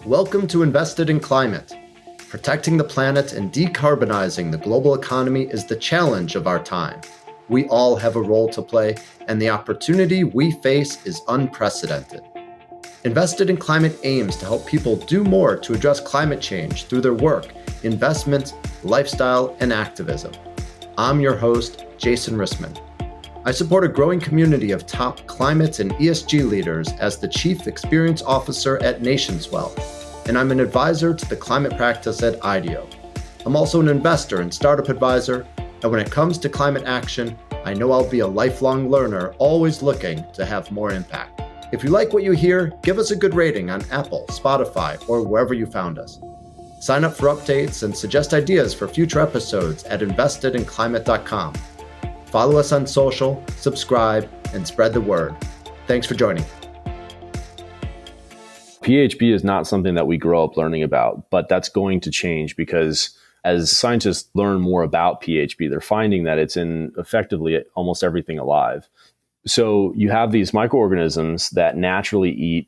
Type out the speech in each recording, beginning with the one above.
Welcome to Invested in Climate. Protecting the planet and decarbonizing the global economy is the challenge of our time. We all have a role to play, and the opportunity we face is unprecedented. Invested in Climate aims to help people do more to address climate change through their work, investment, lifestyle, and activism. I'm your host, Jason Rissman. I support a growing community of top climate and ESG leaders as the Chief Experience Officer at Nationswell, and I'm an advisor to the climate practice at IDEO. I'm also an investor and startup advisor, and when it comes to climate action, I know I'll be a lifelong learner, always looking to have more impact. If you like what you hear, give us a good rating on Apple, Spotify, or wherever you found us. Sign up for updates and suggest ideas for future episodes at investedinclimate.com. Follow us on social, subscribe, and spread the word. Thanks for joining. PHP is not something that we grow up learning about, but that's going to change because as scientists learn more about PHP, they're finding that it's in effectively almost everything alive. So you have these microorganisms that naturally eat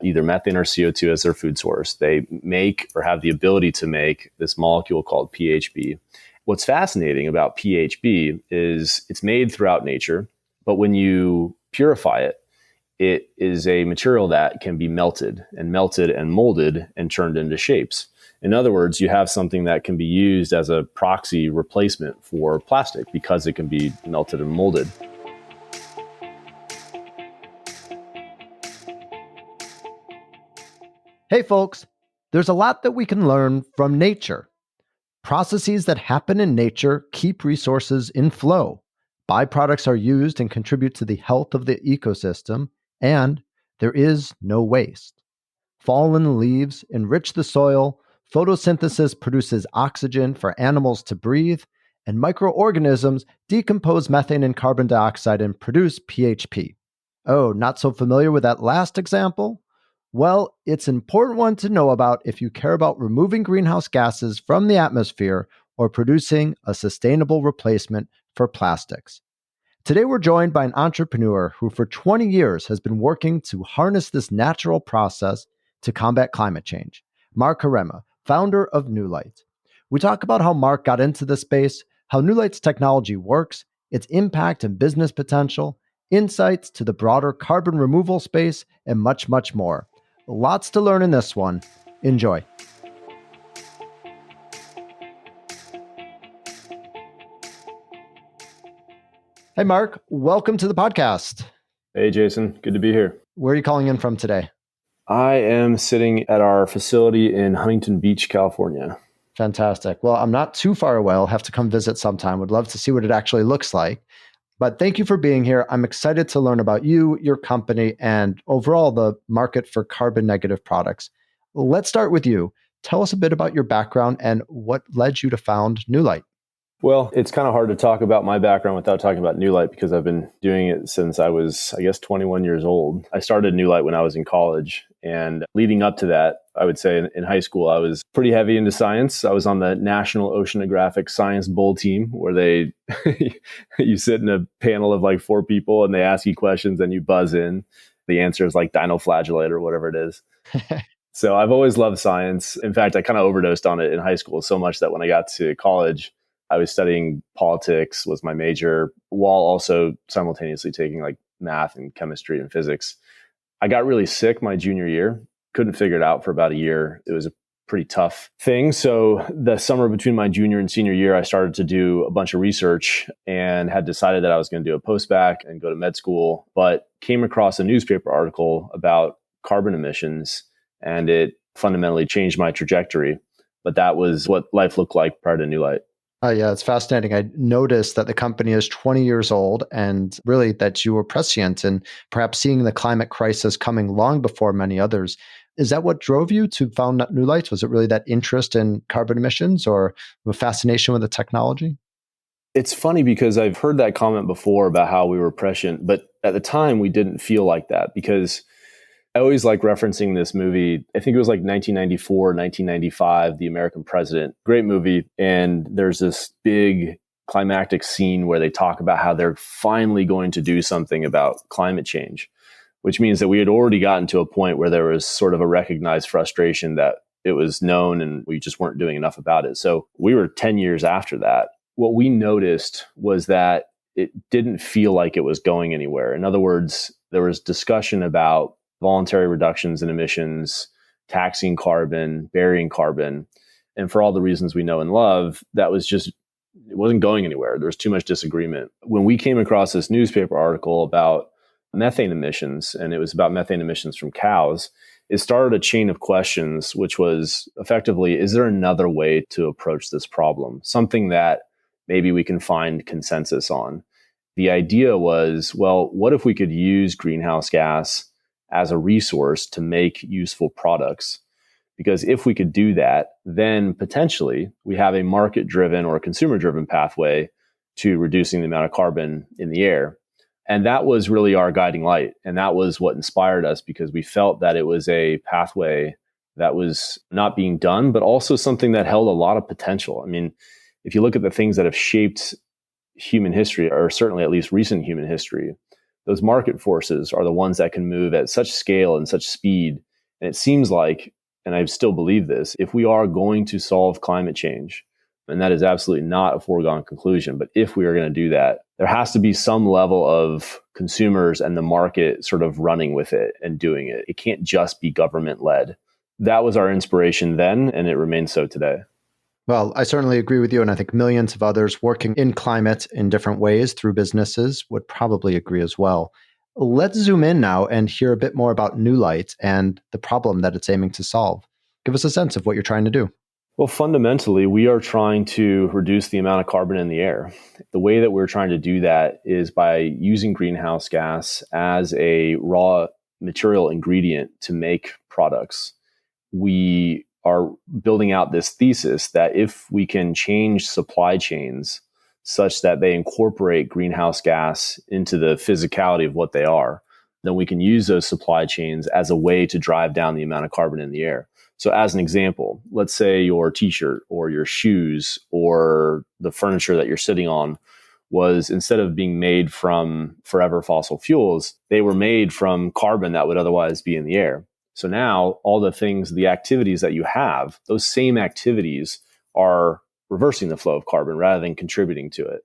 either methane or CO2 as their food source. They make or have the ability to make this molecule called PHP. What's fascinating about PHP is it's made throughout nature, but when you purify it, it is a material that can be melted and molded and turned into shapes. In other words, you have something that can be used as a proxy replacement for plastic because it can be melted and molded. Hey folks, there's a lot that we can learn from nature. Processes that happen in nature keep resources in flow. Byproducts are used and contribute to the health of the ecosystem, and there is no waste. Fallen leaves enrich the soil, photosynthesis produces oxygen for animals to breathe, and microorganisms decompose methane and carbon dioxide and produce PHP. Oh, not so familiar with that last example? Well, it's an important one to know about if you care about removing greenhouse gases from the atmosphere or producing a sustainable replacement for plastics. Today, we're joined by an entrepreneur who for 20 years has been working to harness this natural process to combat climate change, Mark Harema, founder of Newlight. We talk about how Mark got into this space, how Newlight's technology works, its impact and business potential, insights to the broader carbon removal space, and much, much more. Lots to learn in this one. Enjoy. Hey, Mark. Welcome to the podcast. Hey, Jason. Good to be here. Where are you calling in from today? I am sitting at our facility in Huntington Beach, California. Fantastic. Well, I'm not too far away. I'll have to come visit sometime. Would love to see what it actually looks like. But thank you for being here. I'm excited to learn about you, your company, and overall the market for carbon negative products. Let's start with you. Tell us a bit about your background and what led you to found Newlight. Well, it's kind of hard to talk about my background without talking about Newlight because I've been doing it since I was, 21 years old. I started Newlight when I was in college. And leading up to that, I would say in high school, I was pretty heavy into science. I was on the National Oceanographic Science Bowl team where you sit in a panel of like 4 people and they ask you questions and you buzz in. The answer is like dinoflagellate or whatever it is. So I've always loved science. In fact, I kind of overdosed on it in high school so much that when I got to college, I was studying politics was my major while also simultaneously taking like math and chemistry and physics. I got really sick my junior year, couldn't figure it out for about a year. It was a pretty tough thing. So the summer between my junior and senior year, I started to do a bunch of research and had decided that I was going to do a post-bac and go to med school, but came across a newspaper article about carbon emissions and it fundamentally changed my trajectory. But that was what life looked like prior to Newlight. Yeah, it's fascinating. I noticed that the company is 20 years old and really that you were prescient and perhaps seeing the climate crisis coming long before many others. Is that what drove you to found Newlight? Was it really that interest in carbon emissions or a fascination with the technology? It's funny because I've heard that comment before about how we were prescient, but at the time we didn't feel like that because I always like referencing this movie. I think it was like 1994, 1995, The American President. Great movie. And there's this big climactic scene where they talk about how they're finally going to do something about climate change. which means that we had already gotten to a point where there was sort of a recognized frustration that it was known and we just weren't doing enough about it. So we were 10 years after that. What we noticed was that it didn't feel like it was going anywhere. In other words, there was discussion about voluntary reductions in emissions, taxing carbon, burying carbon. And for all the reasons we know and love, that was just, it wasn't going anywhere. There was too much disagreement. When we came across this newspaper article about methane emissions, and it was about methane emissions from cows, it started a chain of questions, which was effectively, is there another way to approach this problem? Something that maybe we can find consensus on. The idea was, well, what if we could use greenhouse gas as a resource to make useful products? Because if we could do that, then potentially we have a market-driven or a consumer-driven pathway to reducing the amount of carbon in the air. And that was really our guiding light. And that was what inspired us, because we felt that it was a pathway that was not being done, but also something that held a lot of potential. I mean, if you look at the things that have shaped human history, or certainly at least recent human history, those market forces are the ones that can move at such scale and such speed. And it seems like, and I still believe this, if we are going to solve climate change, and that is absolutely not a foregone conclusion, but if we are going to do that, there has to be some level of consumers and the market sort of running with it and doing it. It can't just be government led. That was our inspiration then, and it remains so today. Well, I certainly agree with you. And I think millions of others working in climate in different ways through businesses would probably agree as well. Let's zoom in now and hear a bit more about Newlight and the problem that it's aiming to solve. Give us a sense of what you're trying to do. Well, fundamentally, we are trying to reduce the amount of carbon in the air. The way that we're trying to do that is by using greenhouse gas as a raw material ingredient to make products. We are building out this thesis that if we can change supply chains such that they incorporate greenhouse gas into the physicality of what they are, then we can use those supply chains as a way to drive down the amount of carbon in the air. So as an example, let's say your t-shirt or your shoes or the furniture that you're sitting on was, instead of being made from forever fossil fuels, they were made from carbon that would otherwise be in the air. So now all the things, the activities that you have, those same activities are reversing the flow of carbon rather than contributing to it.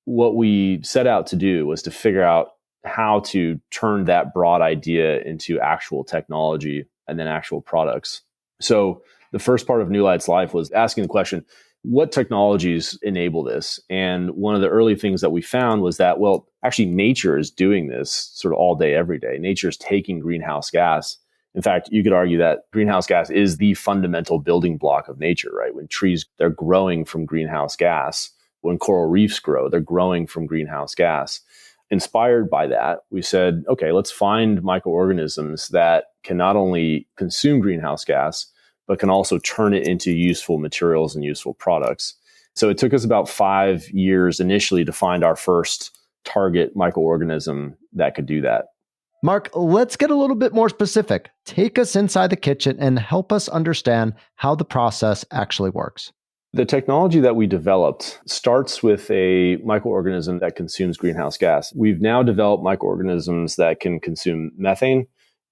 What we set out to do was to figure out how to turn that broad idea into actual technology and then actual products. So the first part of Newlight's life was asking the question, what technologies enable this? And one of the early things that we found was that, well, actually nature is doing this sort of all day, every day. Nature is taking greenhouse gas. In fact, you could argue that greenhouse gas is the fundamental building block of nature, right? When trees, they're growing from greenhouse gas. When coral reefs grow, they're growing from greenhouse gas. Inspired by that, we said, okay, let's find microorganisms that can not only consume greenhouse gas, but can also turn it into useful materials and useful products. So it took us about 5 years initially to find our first target microorganism that could do that. Mark, let's get a little bit more specific. Take us inside the kitchen and help us understand how the process actually works. The technology that we developed starts with a microorganism that consumes greenhouse gas. We've now developed microorganisms that can consume methane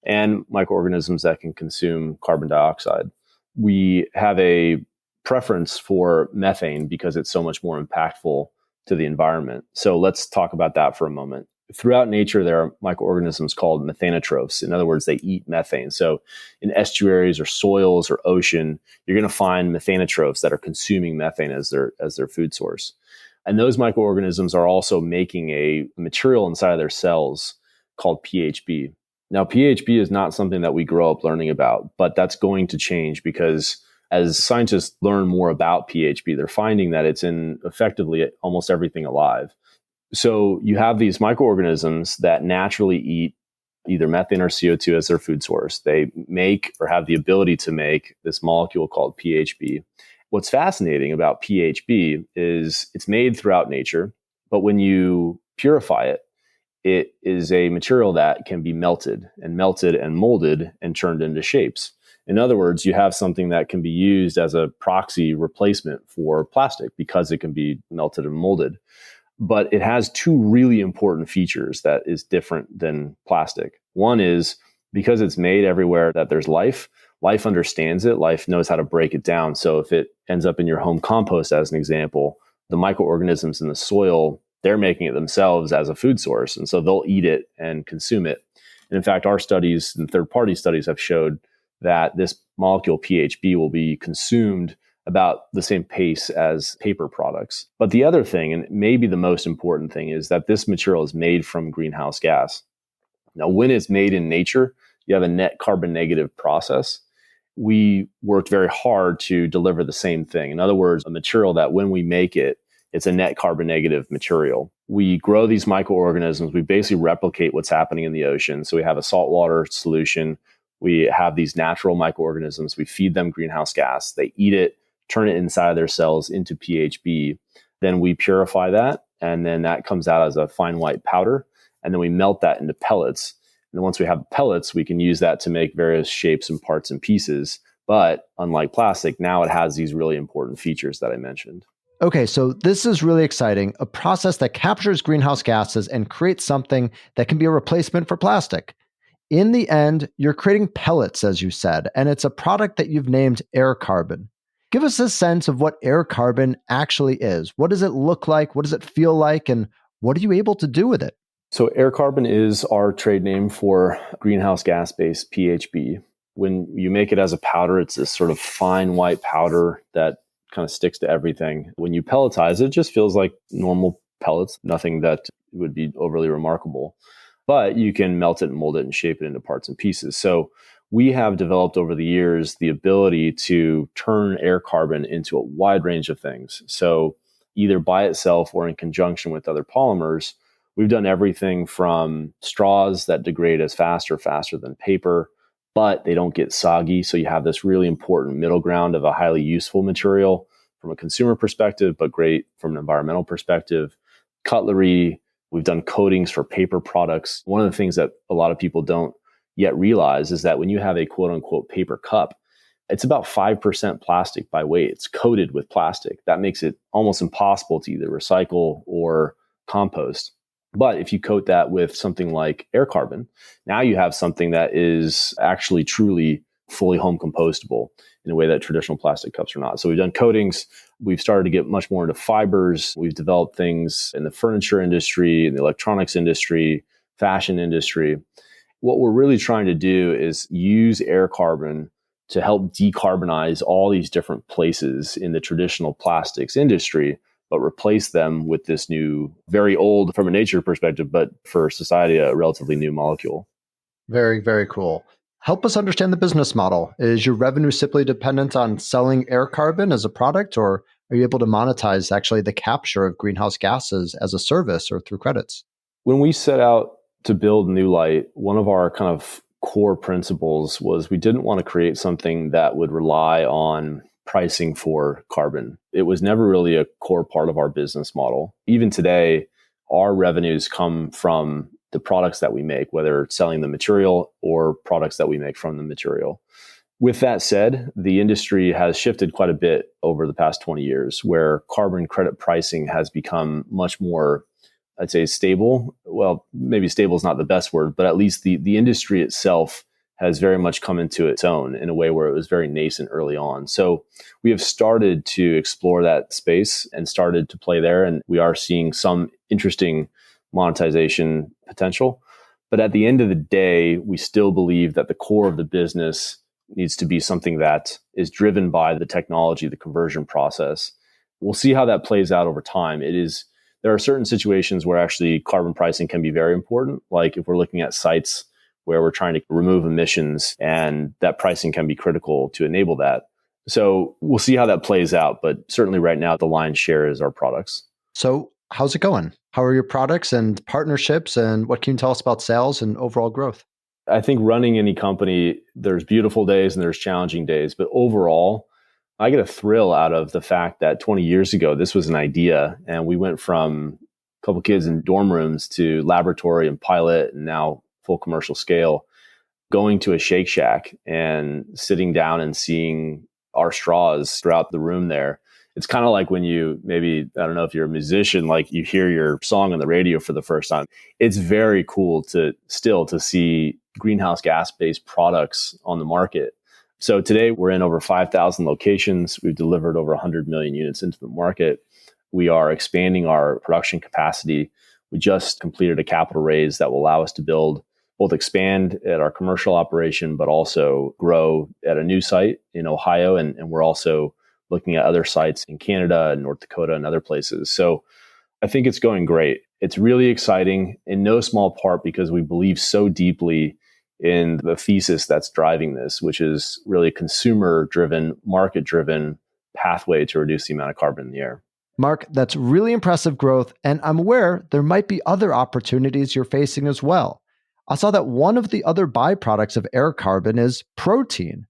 and microorganisms that can consume carbon dioxide. We have a preference for methane because it's so much more impactful to the environment. So let's talk about that for a moment. Throughout nature, there are microorganisms called methanotrophs. In other words, they eat methane. So in estuaries or soils or ocean, you're going to find methanotrophs that are consuming methane as their food source. And those microorganisms are also making a material inside of their cells called PHB. Now, PHB is not something that we grow up learning about, but that's going to change because as scientists learn more about PHB, they're finding that it's in effectively almost everything alive. So you have these microorganisms that naturally eat either methane or CO2 as their food source. They make or have the ability to make this molecule called PHB. What's fascinating about PHB is it's made throughout nature, but when you purify it, it is a material that can be melted and molded and turned into shapes. In other words, you have something that can be used as a proxy replacement for plastic because it can be melted and molded. But it has two really important features that is different than plastic. One is because it's made everywhere that there's life, life understands it, life knows how to break it down. So if it ends up in your home compost, as an example, the microorganisms in the soil, they're making it themselves as a food source. And so they'll eat it and consume it. And in fact, our studies and third-party studies have showed that this molecule PHB will be consumed about the same pace as paper products. But the other thing, and maybe the most important thing, is that this material is made from greenhouse gas. Now, when it's made in nature, you have a net carbon negative process. We worked very hard to deliver the same thing. In other words, a material that when we make it, it's a net carbon negative material. We grow these microorganisms. We basically replicate what's happening in the ocean. So we have a saltwater solution. We have these natural microorganisms. We feed them greenhouse gas. They eat it, turn it inside of their cells into PHB. Then we purify that, and then that comes out as a fine white powder. And then we melt that into pellets. And then once we have pellets, we can use that to make various shapes and parts and pieces. But unlike plastic, now it has these really important features that I mentioned. Okay, so this is really exciting. A process that captures greenhouse gases and creates something that can be a replacement for plastic. In the end, you're creating pellets, as you said, and it's a product that you've named air carbon. Give us a sense of what air carbon actually is. What does it look like? What does it feel like? And what are you able to do with it? So air carbon is our trade name for greenhouse gas-based PHB. When you make it as a powder, it's this sort of fine white powder that kind of sticks to everything. When you pelletize it, it just feels like normal pellets, nothing that would be overly remarkable. But you can melt it and mold it and shape it into parts and pieces. So we have developed over the years the ability to turn air carbon into a wide range of things. So either by itself or in conjunction with other polymers, we've done everything from straws that degrade as faster than paper, but they don't get soggy. So you have this really important middle ground of a highly useful material from a consumer perspective, but great from an environmental perspective. Cutlery, we've done coatings for paper products. One of the things that a lot of people don't yet realize is that when you have a quote unquote paper cup, it's about 5% plastic by weight. It's coated with plastic. That makes it almost impossible to either recycle or compost. But if you coat that with something like air carbon, now you have something that is actually truly fully home compostable in a way that traditional plastic cups are not. So we've done coatings. We've started to get much more into fibers. We've developed things in the furniture industry, in the electronics industry, fashion industry. What we're really trying to do is use air carbon to help decarbonize all these different places in the traditional plastics industry, but replace them with this new, very old from a nature perspective, but for society, a relatively new molecule. Very, very cool. Help us understand the business model. Is your revenue simply dependent on selling air carbon as a product, or are you able to monetize actually the capture of greenhouse gases as a service or through credits? When we set out to build Newlight, one of our kind of core principles was we didn't want to create something that would rely on pricing for carbon. It was never really a core part of our business model. Even today, our revenues come from the products that we make, whether it's selling the material or products that we make from the material. With that said, the industry has shifted quite a bit over the past 20 years, where carbon credit pricing has become much more, I'd say, stable. Well, maybe stable is not the best word, but at least the industry itself has very much come into its own in a way where it was very nascent early on. So we have started to explore that space and started to play there. And we are seeing some interesting monetization potential. But at the end of the day, we still believe that the core of the business needs to be something that is driven by the technology, the conversion process. We'll see how that plays out over time. There are certain situations where actually carbon pricing can be very important. Like if we're looking at sites where we're trying to remove emissions, and that pricing can be critical to enable that. So we'll see how that plays out. But certainly right now, the lion's share is our products. So how's it going? How are your products and partnerships, and what can you tell us about sales and overall growth? I think running any company, there's beautiful days and there's challenging days. But overall, I get a thrill out of the fact that 20 years ago, this was an idea. And we went from a couple kids in dorm rooms to laboratory and pilot, and now full commercial scale, going to a Shake Shack and sitting down and seeing our straws throughout the room there It's kind of like when you maybe, I don't know if you're a musician, like you hear your song on the radio for the first time. It's very cool to see greenhouse gas based products on the market. So today we're in over 5,000 locations. We've delivered over 100 million units into the market. We are expanding our production capacity. We just completed a capital raise that will allow us to both expand at our commercial operation, but also grow at a new site in Ohio. And we're also looking at other sites in Canada and North Dakota and other places. So I think it's going great. It's really exciting in no small part because we believe so deeply in the thesis that's driving this, which is really consumer driven, market driven pathway to reduce the amount of carbon in the air. Mark, that's really impressive growth, and I'm aware there might be other opportunities you're facing as well. I saw that one of the other byproducts of air carbon is protein.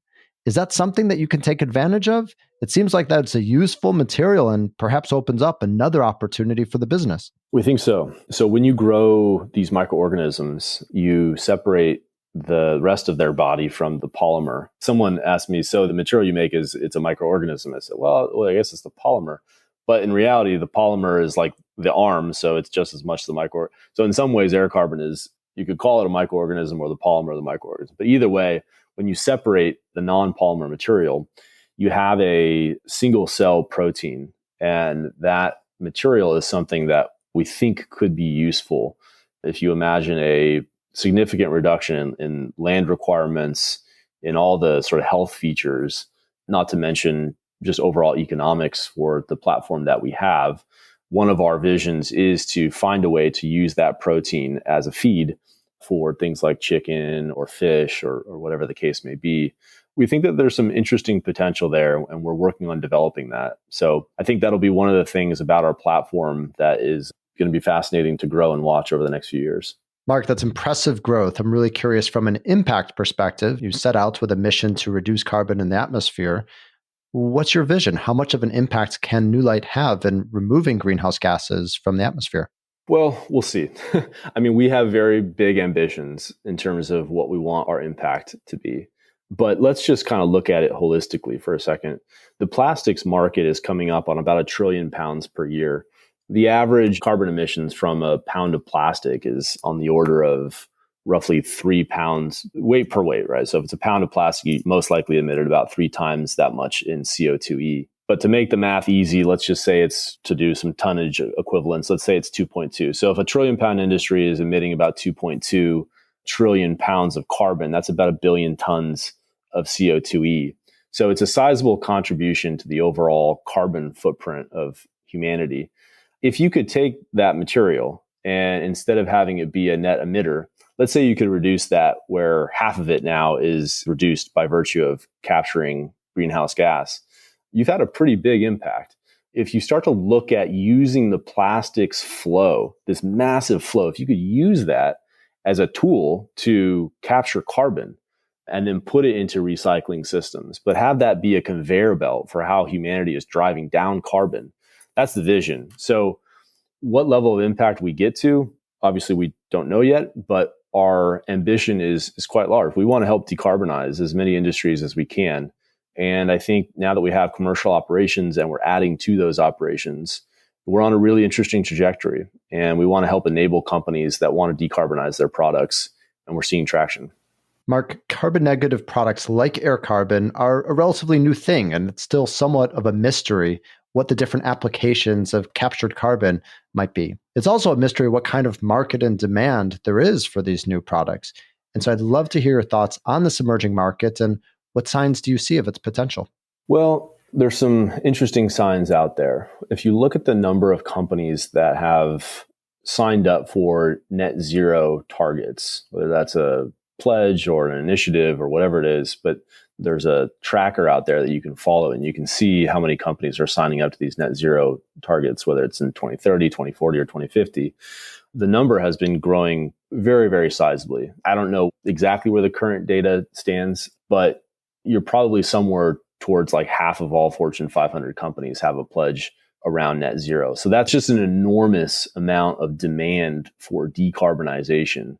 Is that something that you can take advantage of? It seems like that's a useful material and perhaps opens up another opportunity for the business. We think so. So when you grow these microorganisms, you separate the rest of their body from the polymer. Someone asked me, so the material you make it's a microorganism. I said, well, I guess it's the polymer. But in reality, the polymer is like the arm, so it's just as much the micro. So in some ways, air carbon is, you could call it a microorganism or the polymer of the microorganism. But either way, when you separate the non-polymer material, you have a single cell protein. And that material is something that we think could be useful. If you imagine a significant reduction in land requirements, in all the sort of health features, not to mention just overall economics for the platform that we have, one of our visions is to find a way to use that protein as a feed for things like chicken or fish or whatever the case may be. We think that there's some interesting potential there, and we're working on developing that. So I think that'll be one of the things about our platform that is going to be fascinating to grow and watch over the next few years. Mark, that's impressive growth. I'm really curious from an impact perspective. You set out with a mission to reduce carbon in the atmosphere. What's your vision? How much of an impact can Newlight have in removing greenhouse gases from the atmosphere? Well, we'll see. I mean, we have very big ambitions in terms of what we want our impact to be. But let's just kind of look at it holistically for a second. The plastics market is coming up on about 1 trillion pounds per year. The average carbon emissions from a pound of plastic is on the order of roughly 3 pounds weight per weight, right? So if it's a pound of plastic, you most likely emitted about 3 times that much in CO2e. But to make the math easy, let's just say it's, to do some tonnage equivalents, let's say it's 2.2. So if a 1 trillion pound industry is emitting about 2.2 trillion pounds of carbon, that's about 1 billion tons of CO2e. So it's a sizable contribution to the overall carbon footprint of humanity. If you could take that material and instead of having it be a net emitter, let's say you could reduce that where half of it now is reduced by virtue of capturing greenhouse gas, you've had a pretty big impact. If you start to look at using the plastics flow, this massive flow, if you could use that as a tool to capture carbon and then put it into recycling systems, but have that be a conveyor belt for how humanity is driving down carbon, that's the vision. So what level of impact we get to, obviously we don't know yet, but our ambition is quite large. We want to help decarbonize as many industries as we can. And I think now that we have commercial operations and we're adding to those operations, we're on a really interesting trajectory. And we want to help enable companies that want to decarbonize their products. And we're seeing traction. Mark, carbon negative products like air carbon are a relatively new thing, and it's still somewhat of a mystery what the different applications of captured carbon might be. It's also a mystery what kind of market and demand there is for these new products. And so I'd love to hear your thoughts on this emerging market and what signs do you see of its potential? Well, there's some interesting signs out there. If you look at the number of companies that have signed up for net zero targets, whether that's a pledge or an initiative or whatever it is, but there's a tracker out there that you can follow and you can see how many companies are signing up to these net zero targets, whether it's in 2030, 2040, or 2050. The number has been growing very, very sizably. I don't know exactly where the current data stands, but you're probably somewhere towards like half of all Fortune 500 companies have a pledge around net zero. So that's just an enormous amount of demand for decarbonization.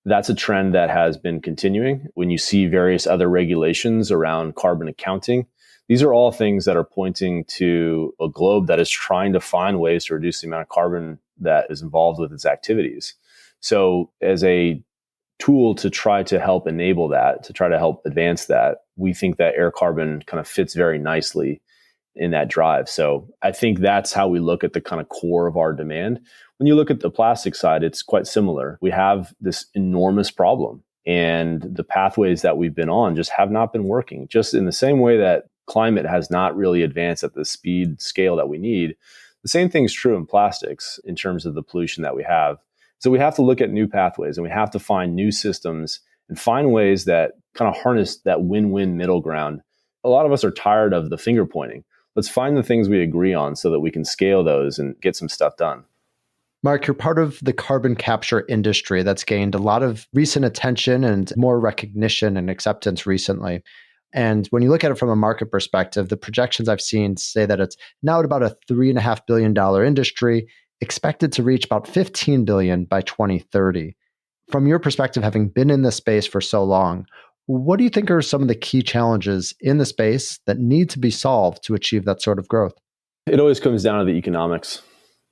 That's a trend that has been continuing. When you see various other regulations around carbon accounting, these are all things that are pointing to a globe that is trying to find ways to reduce the amount of carbon that is involved with its activities. So as a tool to try to help enable that, to try to help advance that, we think that air carbon kind of fits very nicely in that drive. So I think that's how we look at the kind of core of our demand. When you look at the plastic side, it's quite similar. We have this enormous problem, and the pathways that we've been on just have not been working. Just in the same way that climate has not really advanced at the speed scale that we need, the same thing's true in plastics in terms of the pollution that we have. So we have to look at new pathways, and we have to find new systems and find ways that kind of harness that win-win middle ground. A lot of us are tired of the finger pointing. Let's find the things we agree on so that we can scale those and get some stuff done. Mark, you're part of the carbon capture industry that's gained a lot of recent attention and more recognition and acceptance recently. And when you look at it from a market perspective, the projections I've seen say that it's now at about a $3.5 billion industry, expected to reach about $15 billion by 2030. From your perspective, having been in this space for so long, what do you think are some of the key challenges in the space that need to be solved to achieve that sort of growth? It always comes down to the economics.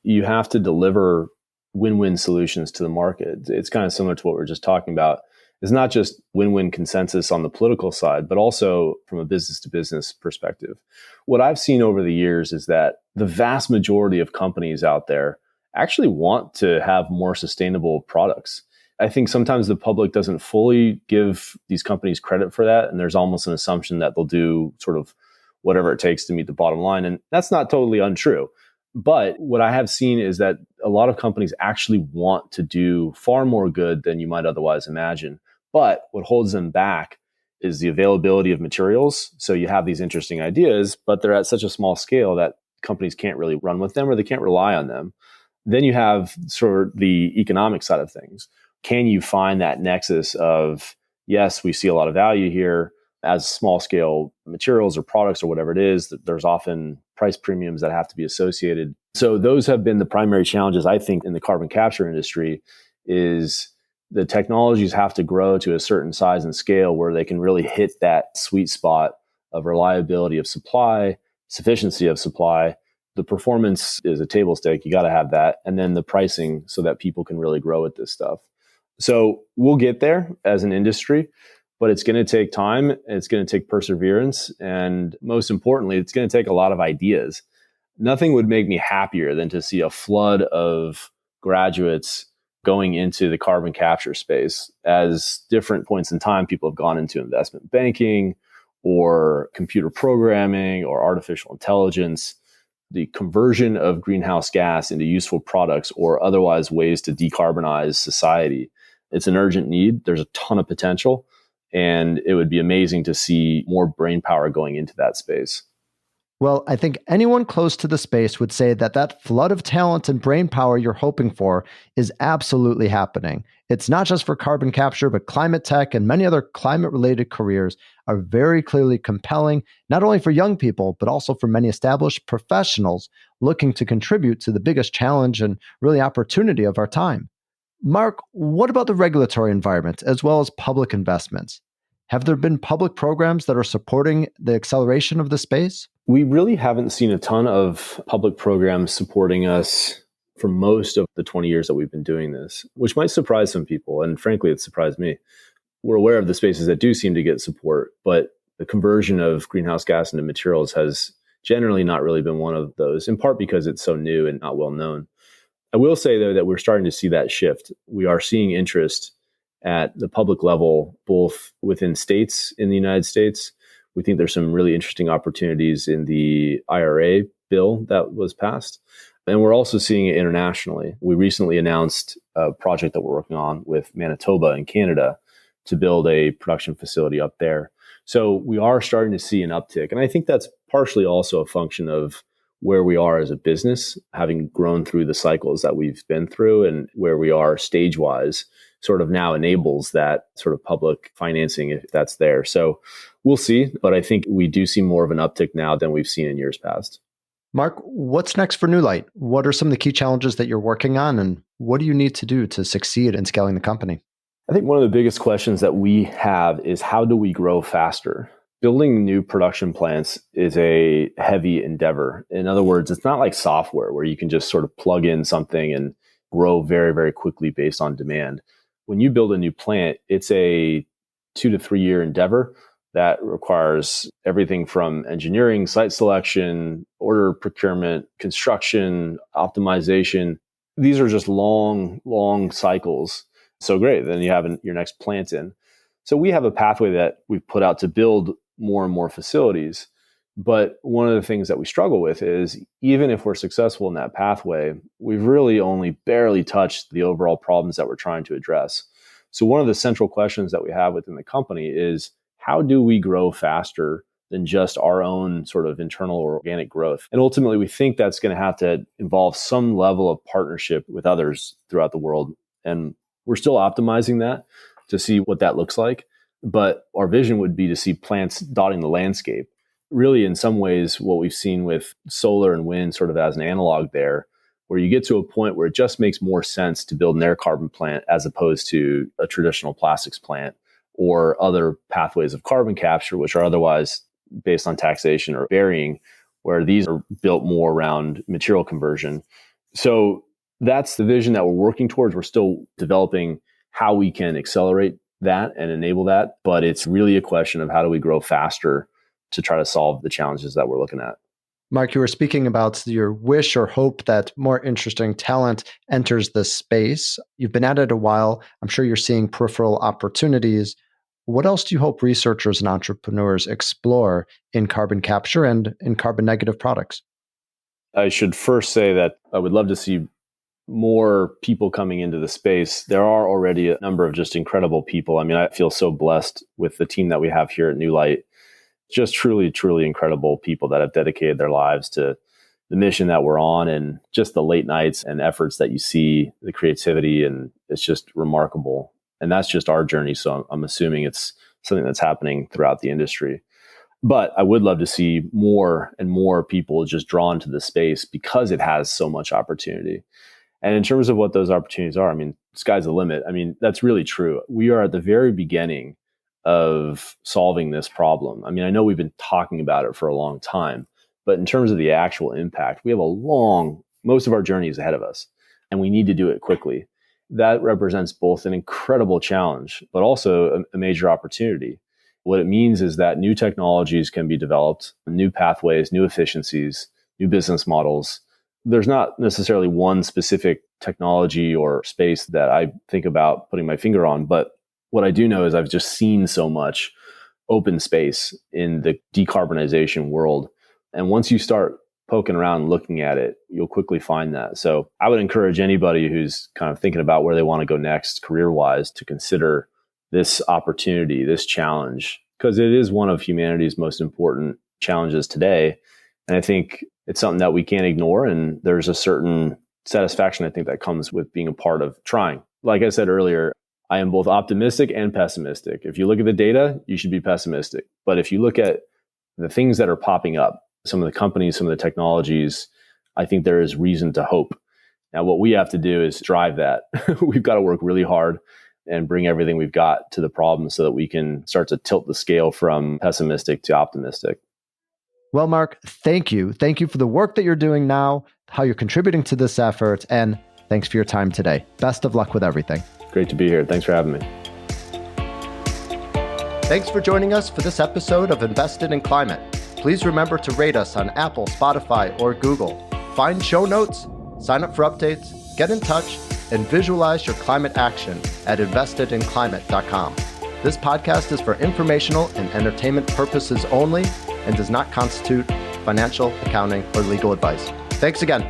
You have to deliver win-win solutions to the market. It's kind of similar to what we were just talking about. It's not just win-win consensus on the political side, but also from a business-to-business perspective. What I've seen over the years is that the vast majority of companies out there actually want to have more sustainable products. I think sometimes the public doesn't fully give these companies credit for that, and there's almost an assumption that they'll do sort of whatever it takes to meet the bottom line. And that's not totally untrue. But what I have seen is that a lot of companies actually want to do far more good than you might otherwise imagine. But what holds them back is the availability of materials. So you have these interesting ideas, but they're at such a small scale that companies can't really run with them or they can't rely on them. Then you have sort of the economic side of things. Can you find that nexus of, yes, we see a lot of value here as small scale materials or products or whatever it is, there's often price premiums that have to be associated. So those have been the primary challenges, I think, in the carbon capture industry is the technologies have to grow to a certain size and scale where they can really hit that sweet spot of reliability of supply, sufficiency of supply. The performance is a table stake. You got to have that. And then the pricing so that people can really grow with this stuff. So we'll get there as an industry, but it's going to take time. It's going to take perseverance. And most importantly, it's going to take a lot of ideas. Nothing would make me happier than to see a flood of graduates going into the carbon capture space. As different points in time, people have gone into investment banking or computer programming or artificial intelligence. The conversion of greenhouse gas into useful products or otherwise ways to decarbonize society. It's an urgent need. There's a ton of potential. And it would be amazing to see more brain power going into that space. Well, I think anyone close to the space would say that that flood of talent and brain power you're hoping for is absolutely happening. It's not just for carbon capture, but climate tech and many other climate-related careers are very clearly compelling, not only for young people, but also for many established professionals looking to contribute to the biggest challenge and really opportunity of our time. Mark, what about the regulatory environment as well as public investments? Have there been public programs that are supporting the acceleration of the space? We really haven't seen a ton of public programs supporting us for most of the 20 years that we've been doing this, which might surprise some people. And frankly, it surprised me. We're aware of the spaces that do seem to get support, but the conversion of greenhouse gas into materials has generally not really been one of those, in part because it's so new and not well known. I will say, though, that we're starting to see that shift. We are seeing interest at the public level, both within states in the United States. We think there's some really interesting opportunities in the IRA bill that was passed. And we're also seeing it internationally. We recently announced a project that we're working on with Manitoba in Canada to build a production facility up there. So we are starting to see an uptick. And I think that's partially also a function of where we are as a business, having grown through the cycles that we've been through and where we are stage-wise sort of now enables that sort of public financing if that's there. So we'll see, but I think we do see more of an uptick now than we've seen in years past. Mark, what's next for Newlight? What are some of the key challenges that you're working on and what do you need to do to succeed in scaling the company? I think one of the biggest questions that we have is how do we grow faster? Building new production plants is a heavy endeavor. In other words, it's not like software where you can just sort of plug in something and grow very, very quickly based on demand. When you build a new plant, it's a 2 to 3 year endeavor that requires everything from engineering, site selection, order procurement, construction, optimization. These are just long, long cycles. So great. Then you have your next plant in. So we have a pathway that we've put out to build more and more facilities. But one of the things that we struggle with is even if we're successful in that pathway, we've really only barely touched the overall problems that we're trying to address. So one of the central questions that we have within the company is how do we grow faster than just our own sort of internal or organic growth? And ultimately, we think that's going to have to involve some level of partnership with others throughout the world. And we're still optimizing that to see what that looks like. But our vision would be to see plants dotting the landscape. Really, in some ways, what we've seen with solar and wind sort of as an analog there, where you get to a point where it just makes more sense to build an air carbon plant as opposed to a traditional plastics plant or other pathways of carbon capture, which are otherwise based on taxation or varying, where these are built more around material conversion. So that's the vision that we're working towards. We're still developing how we can accelerate that and enable that. But it's really a question of how do we grow faster to try to solve the challenges that we're looking at. Mark, you were speaking about your wish or hope that more interesting talent enters this space. You've been at it a while. I'm sure you're seeing peripheral opportunities. What else do you hope researchers and entrepreneurs explore in carbon capture and in carbon negative products? I should first say that I would love to see more people coming into the space. There are already a number of just incredible people. I mean, I feel so blessed with the team that we have here at Newlight. Just truly, truly incredible people that have dedicated their lives to the mission that we're on, and just the late nights and efforts that you see, the creativity, and it's just remarkable. And that's just our journey. So I'm assuming it's something that's happening throughout the industry. But I would love to see more and more people just drawn to the space because it has so much opportunity. And in terms of what those opportunities are, I mean, sky's the limit. I mean, that's really true. We are at the very beginning of solving this problem. I mean, I know we've been talking about it for a long time, but in terms of the actual impact, we have most of our journey is ahead of us, and we need to do it quickly. That represents both an incredible challenge, but also a major opportunity. What it means is that new technologies can be developed, new pathways, new efficiencies, new business models. There's not necessarily one specific technology or space that I think about putting my finger on, but what I do know is I've just seen so much open space in the decarbonization world. And once you start poking around and looking at it, you'll quickly find that. So I would encourage anybody who's kind of thinking about where they want to go next career-wise to consider this opportunity, this challenge, because it is one of humanity's most important challenges today. And I think it's something that we can't ignore. And there's a certain satisfaction, I think, that comes with being a part of trying. Like I said earlier, I am both optimistic and pessimistic. If you look at the data, you should be pessimistic. But if you look at the things that are popping up, some of the companies, some of the technologies, I think there is reason to hope. Now, what we have to do is drive that. We've got to work really hard and bring everything we've got to the problem so that we can start to tilt the scale from pessimistic to optimistic. Well, Mark, thank you. Thank you for the work that you're doing now, how you're contributing to this effort, and thanks for your time today. Best of luck with everything. Great to be here. Thanks for having me. Thanks for joining us for this episode of Invested in Climate. Please remember to rate us on Apple, Spotify, or Google. Find show notes, sign up for updates, get in touch, and visualize your climate action at investedinclimate.com. This podcast is for informational and entertainment purposes only and does not constitute financial, accounting, or legal advice. Thanks again.